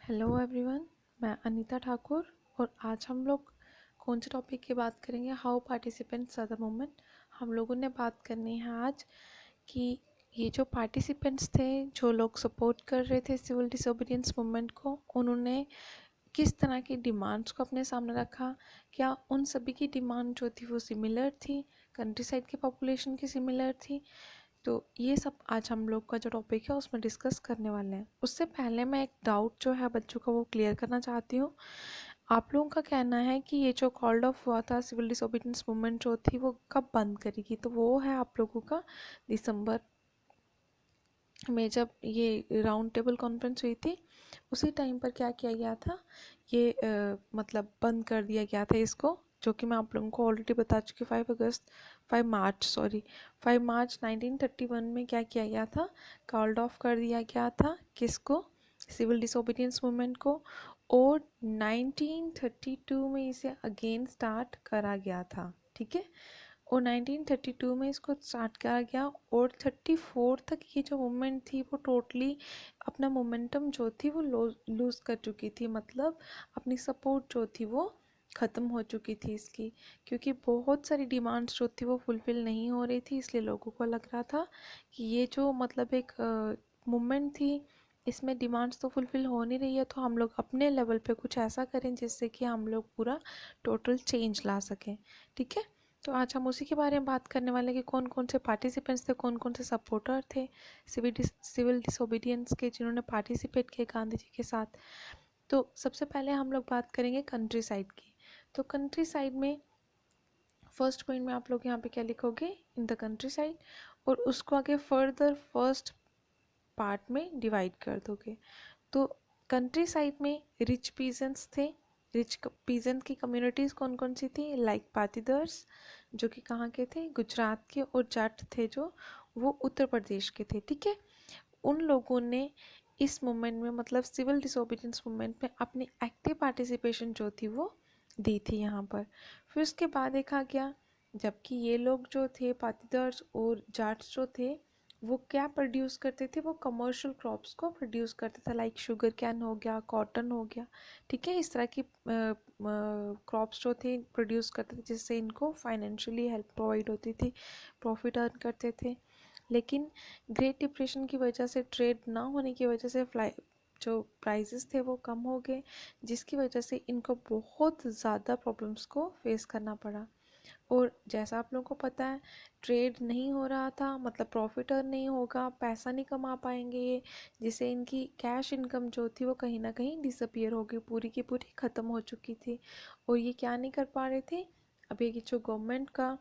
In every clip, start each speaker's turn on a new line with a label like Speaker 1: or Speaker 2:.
Speaker 1: Hello everyone, मैं अनीता ठाकुर और आज हम लोग कौन से टॉपिक की बात करेंगे। How participants are the movement. हम लोगों ने बात करनी है आज कि ये जो पार्टिसिपेंट्स थे, जो लोग सपोर्ट कर रहे थे सिविल डिसोबीडियंस मूवमेंट को, उन्होंने किस तरह की डिमांड्स को अपने सामने रखा। क्या उन सभी की डिमांड जो थी वो सिमिलर थी, कंट्री साइड की पॉपुलेशन की सिमिलर थी। तो ये सब आज हम लोग का जो टॉपिक है उसमें डिस्कस करने वाले हैं। उससे पहले मैं एक डाउट जो है बच्चों का वो क्लियर करना चाहती हूँ। आप लोगों का कहना है कि ये जो कॉल्ड ऑफ हुआ था सिविल डिसोबीडियंस मूवमेंट जो थी वो कब बंद करेगी। तो वो है आप लोगों का दिसंबर में, जब ये राउंड टेबल कॉन्फ्रेंस हुई थी उसी टाइम पर क्या किया गया था, ये मतलब बंद कर दिया गया था इसको, जो कि मैं आप लोगों को ऑलरेडी बता चुकी हूँ। 5 मार्च 1931 में क्या किया गया था, कॉल्ड ऑफ कर दिया गया था किसको, सिविल डिसोबीडियंस मूवमेंट को। और 1932 में इसे अगेन स्टार्ट करा गया था, ठीक है। और 1932 में इसको स्टार्ट किया गया और 34 तक ये जो मूवमेंट थी वो टोटली अपना मोमेंटम जो थी वो लूज़ कर चुकी थी, मतलब अपनी सपोर्ट जो थी वो ख़त्म हो चुकी थी इसकी, क्योंकि बहुत सारी डिमांड्स जो थी वो फुलफ़िल नहीं हो रही थी। इसलिए लोगों को लग रहा था कि ये जो मतलब एक मूवमेंट थी इसमें डिमांड्स तो फुलफ़िल हो नहीं रही है, तो हम लोग अपने लेवल पे कुछ ऐसा करें जिससे कि हम लोग पूरा टोटल चेंज ला सकें, ठीक है। तो आज हम उसी के बारे में बात करने वाले हैं कि कौन कौन से पार्टिसिपेंट्स थे, कौन कौन से सपोर्टर थे सिविल डिसोबीडियंस के, जिन्होंने पार्टिसिपेट किए गांधी जी के साथ। तो सबसे पहले हम लोग बात करेंगे कंट्री साइड की। तो कंट्री साइड में फर्स्ट पॉइंट में आप लोग यहाँ पे क्या लिखोगे, इन द कंट्री साइड, और उसको आगे फर्दर फर्स्ट पार्ट में डिवाइड कर दोगे। तो कंट्री साइड में रिच पीजेंट्स थे। रिच पीजेंट की कम्युनिटीज़ कौन कौन सी थी, लाइक पाटीदार्स जो कि कहाँ के थे, गुजरात के, और जाट थे जो वो उत्तर प्रदेश के थे, ठीक है। उन लोगों ने इस मूवमेंट में, मतलब सिविल डिसोबीडियंस मूवमेंट में, अपनी एक्टिव पार्टिसिपेशन जो थी वो दी थी यहाँ पर। फिर उसके बाद देखा गया, जबकि ये लोग जो थे पाटीदार्स और जाट्स जो थे वो क्या प्रोड्यूस करते थे, वो कमर्शियल क्रॉप्स को प्रोड्यूस करते थे, लाइक शुगर कैन हो गया, कॉटन हो गया, ठीक है। इस तरह की क्रॉप्स जो थे प्रोड्यूस करते थे जिससे इनको फाइनेंशियली हेल्प प्रोवाइड होती थी, प्रॉफिट अर्न करते थे। लेकिन ग्रेट डिप्रेशन की वजह से, ट्रेड ना होने की वजह से जो प्राइसेस थे वो कम हो गए, जिसकी वजह से इनको बहुत ज़्यादा प्रॉब्लम्स को फेस करना पड़ा। और जैसा आप लोगों को पता है, ट्रेड नहीं हो रहा था, मतलब प्रॉफिट अर्न नहीं होगा, पैसा नहीं कमा पाएंगे ये, जिससे इनकी कैश इनकम जो थी वो कहीं ना कहीं डिसअपियर हो गई, पूरी की पूरी ख़त्म हो चुकी थी। और ये क्या नहीं कर पा रहे थे, अब ये जो गवर्नमेंट का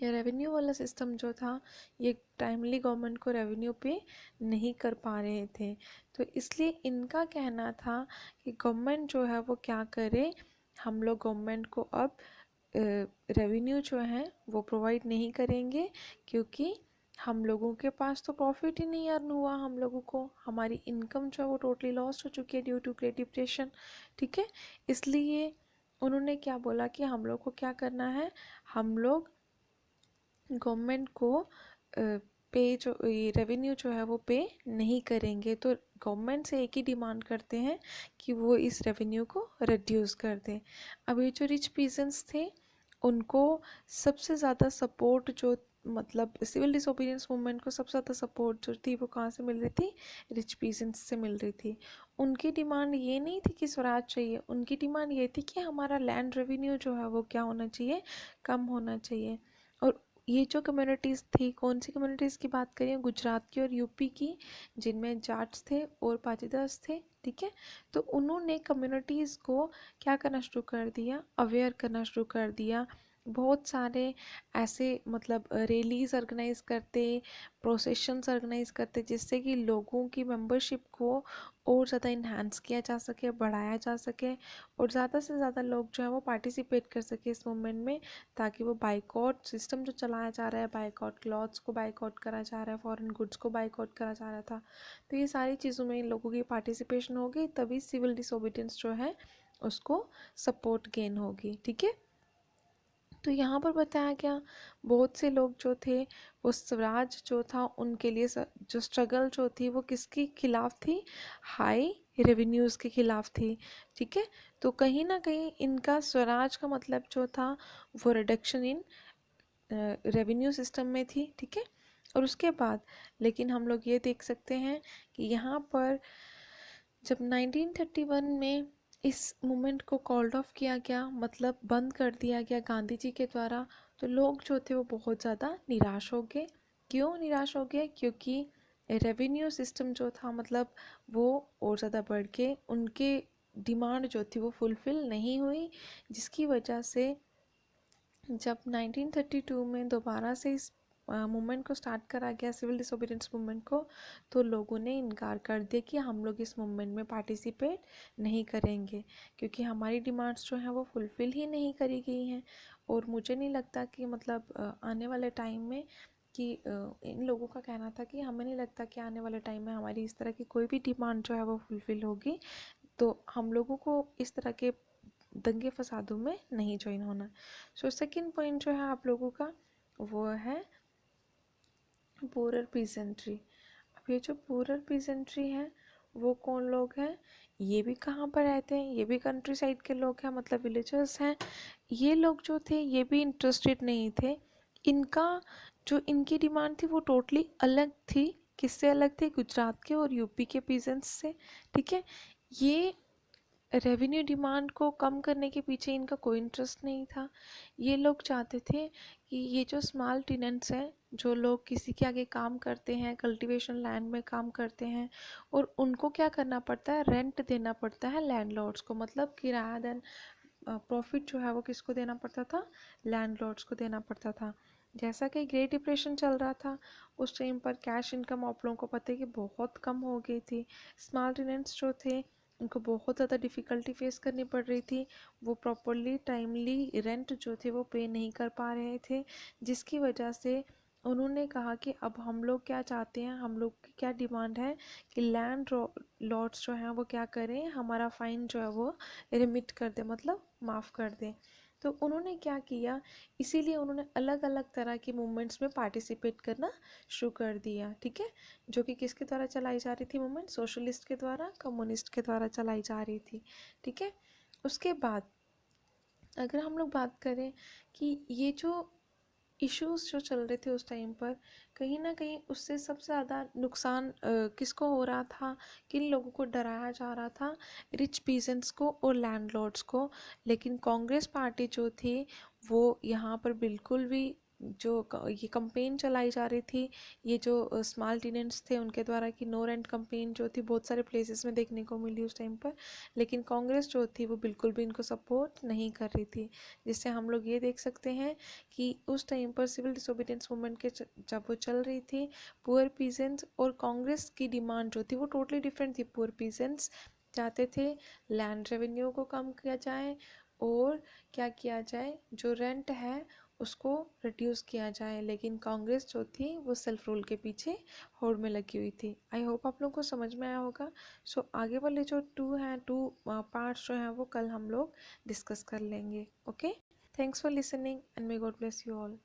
Speaker 1: या रेवेन्यू वाला सिस्टम जो था, ये टाइमली गवर्नमेंट को रेवेन्यू पे नहीं कर पा रहे थे। तो इसलिए इनका कहना था कि गवर्नमेंट जो है वो क्या करे, हम लोग गवर्नमेंट को अब रेवेन्यू जो है वो प्रोवाइड नहीं करेंगे, क्योंकि हम लोगों के पास तो प्रॉफिट ही नहीं अर्न हुआ, हम लोगों को हमारी इनकम जो है वो टोटली लॉस्ट हो चुकी है ड्यू टू ग्रेट डिप्रेशन, ठीक है। इसलिए उन्होंने क्या बोला कि हम लोग को क्या करना है, हम लोग गवर्नमेंट को पे जो ये रेवेन्यू जो है वो पे नहीं करेंगे। तो गवर्नमेंट से एक ही डिमांड करते हैं कि वो इस रेवेन्यू को रिड्यूस कर दें। अब ये जो रिच पीजेंट्स थे उनको सबसे ज़्यादा सपोर्ट जो, मतलब सिविल डिसोबीडियंस मूवमेंट को सबसे ज़्यादा सपोर्ट जो थी वो कहाँ से मिल रही थी, रिच पीजेंट्स से मिल रही थी। उनकी डिमांड ये नहीं थी कि स्वराज चाहिए, उनकी डिमांड ये थी कि हमारा लैंड रेवेन्यू जो है वो क्या होना चाहिए, कम होना चाहिए। और ये जो कम्युनिटीज़ थी, कौन सी कम्युनिटीज़ की बात करें, गुजरात की और यूपी की, जिनमें जाट्स थे और पाटीदार्स थे, ठीक है। तो उन्होंने कम्युनिटीज़ को क्या करना शुरू कर दिया, अवेयर करना शुरू कर दिया। बहुत सारे ऐसे मतलब रैलीज ऑर्गेनाइज करते, प्रोसेशंस ऑर्गेनाइज करते, जिससे कि लोगों की मेंबरशिप को और ज़्यादा इन्हांस किया जा सके, बढ़ाया जा सके, और ज़्यादा से ज़्यादा लोग जो है वो पार्टिसिपेट कर सके इस मूवमेंट में, ताकि वो बाइकआउट सिस्टम जो चलाया जा रहा है, बाइकआउट क्लॉथ्स को बाइकआउट करा जा रहा है, फॉरेन गुड्स को बाइकआउट करा जा रहा था, तो ये सारी चीज़ों में इन लोगों की पार्टिसिपेशन होगी, तभी सिविल डिसोबीडियंस जो है उसको सपोर्ट गेन होगी, ठीक है। तो यहाँ पर बताया गया बहुत से लोग जो थे वो स्वराज जो था उनके लिए जो स्ट्रगल जो थी वो किसके खिलाफ थी, हाई रेवेन्यूज़ के खिलाफ थी। ठीक है, तो कहीं ना कहीं इनका स्वराज का मतलब जो था वो रिडक्शन इन रेवेन्यू सिस्टम में थी। ठीक है, और उसके बाद लेकिन हम लोग ये देख सकते हैं कि यहाँ पर जब 1931 में इस मूवमेंट को कॉल्ड ऑफ किया गया, मतलब बंद कर दिया गया गांधी जी के द्वारा, तो लोग जो थे वो बहुत ज़्यादा निराश हो गए। क्यों निराश हो गए? क्योंकि रेवेन्यू सिस्टम जो था मतलब वो और ज़्यादा बढ़ के उनके डिमांड जो थी वो फुलफ़िल नहीं हुई, जिसकी वजह से जब 1932 में दोबारा से इस मूवमेंट को स्टार्ट करा गया, सिविल डिसोबीडियंस मूवमेंट को, तो लोगों ने इनकार कर दिया कि हम लोग इस मूवमेंट में पार्टिसिपेट नहीं करेंगे क्योंकि हमारी डिमांड्स जो हैं वो फुलफ़िल ही नहीं करी गई हैं। और मुझे नहीं लगता कि मतलब आने वाले टाइम में कि इन लोगों का कहना था कि हमें नहीं लगता कि आने वाले टाइम में हमारी इस तरह की कोई भी डिमांड जो है वो फुलफ़िल होगी, तो हम लोगों को इस तरह के दंगे फसादों में नहीं ज्वाइन होना। सो सेकंड पॉइंट जो है आप लोगों का वो है पूरर पीजेंट्री। अब ये जो पूरर पीजेंट्री है वो कौन लोग हैं? ये भी कहाँ पर रहते हैं? ये भी कंट्री साइड के लोग हैं, मतलब विलेजर्स हैं। ये लोग जो थे ये भी इंटरेस्टेड नहीं थे। इनका जो इनकी डिमांड थी वो टोटली अलग थी। किससे अलग थी? गुजरात के और यूपी के पीजेंट्स से। ठीक है, ये रेवेन्यू डिमांड को कम करने के पीछे इनका कोई इंटरेस्ट नहीं था। ये लोग चाहते थे कि ये जो स्मॉल टेनेंट्स हैं, जो लोग किसी के आगे काम करते हैं, कल्टीवेशन लैंड में काम करते हैं, और उनको क्या करना पड़ता है, रेंट देना पड़ता है लैंडलॉर्ड्स को, मतलब किराया देन प्रॉफिट जो है वो किसको देना पड़ता था, लैंडलॉर्ड्स को देना पड़ता था। जैसा कि ग्रेट डिप्रेशन चल रहा था उस टाइम पर कैश इनकम आप लोगों को पता है कि बहुत कम हो गई थी। स्मॉल टेनेंट्स जो थे उनको बहुत ज़्यादा डिफ़िकल्टी फेस करनी पड़ रही थी। वो प्रॉपरली टाइमली रेंट जो थे वो पे नहीं कर पा रहे थे, जिसकी वजह से उन्होंने कहा कि अब हम लोग क्या चाहते हैं, हम लोग की क्या डिमांड है कि लैंड लॉर्ड्स जो हैं वो क्या करें, हमारा फ़ाइन जो है वो रिमिट कर दे, मतलब माफ़ कर दें। तो उन्होंने क्या किया, इसीलिए उन्होंने अलग अलग तरह के मूवमेंट्स में पार्टिसिपेट करना शुरू कर दिया। ठीक है, जो कि किसके द्वारा चलाई जा रही थी मूवमेंट? सोशलिस्ट के द्वारा, कम्युनिस्ट के द्वारा चलाई जा रही थी। ठीक है, उसके बाद अगर हम लोग बात करें कि ये जो इश्यूज जो चल रहे थे उस टाइम पर, कहीं ना कहीं उससे सबसे ज़्यादा नुकसान किसको हो रहा था, किन लोगों को डराया जा रहा था? रिच पीजेंट्स को और लैंडलॉर्ड्स को। लेकिन कांग्रेस पार्टी जो थी वो यहाँ पर बिल्कुल भी जो ये कंपेन चलाई जा रही थी, ये जो स्मॉल टेनेंट्स थे उनके द्वारा कि नो रेंट कंपेन जो थी बहुत सारे प्लेसेस में देखने को मिली उस टाइम पर, लेकिन कांग्रेस जो थी वो बिल्कुल भी इनको सपोर्ट नहीं कर रही थी। जिससे हम लोग ये देख सकते हैं कि उस टाइम पर सिविल डिसोबीडियंस मूवमेंट के जब वो चल रही थी, पुअर पीजेंट्स और कांग्रेस की डिमांड जो थी वो टोटली डिफरेंट थी। पुअर पीजेंट्स चाहते थे लैंड रेवेन्यू को कम किया जाए और क्या किया जाए, जो रेंट है उसको रिड्यूस किया जाए, लेकिन कांग्रेस जो थी वो सेल्फ रूल के पीछे होड़ में लगी हुई थी। आई होप आप लोगों को समझ में आया होगा। सो आगे वाले जो टू पार्ट्स जो हैं वो कल हम लोग डिस्कस कर लेंगे। Okay, thanks for listening and may God bless you all.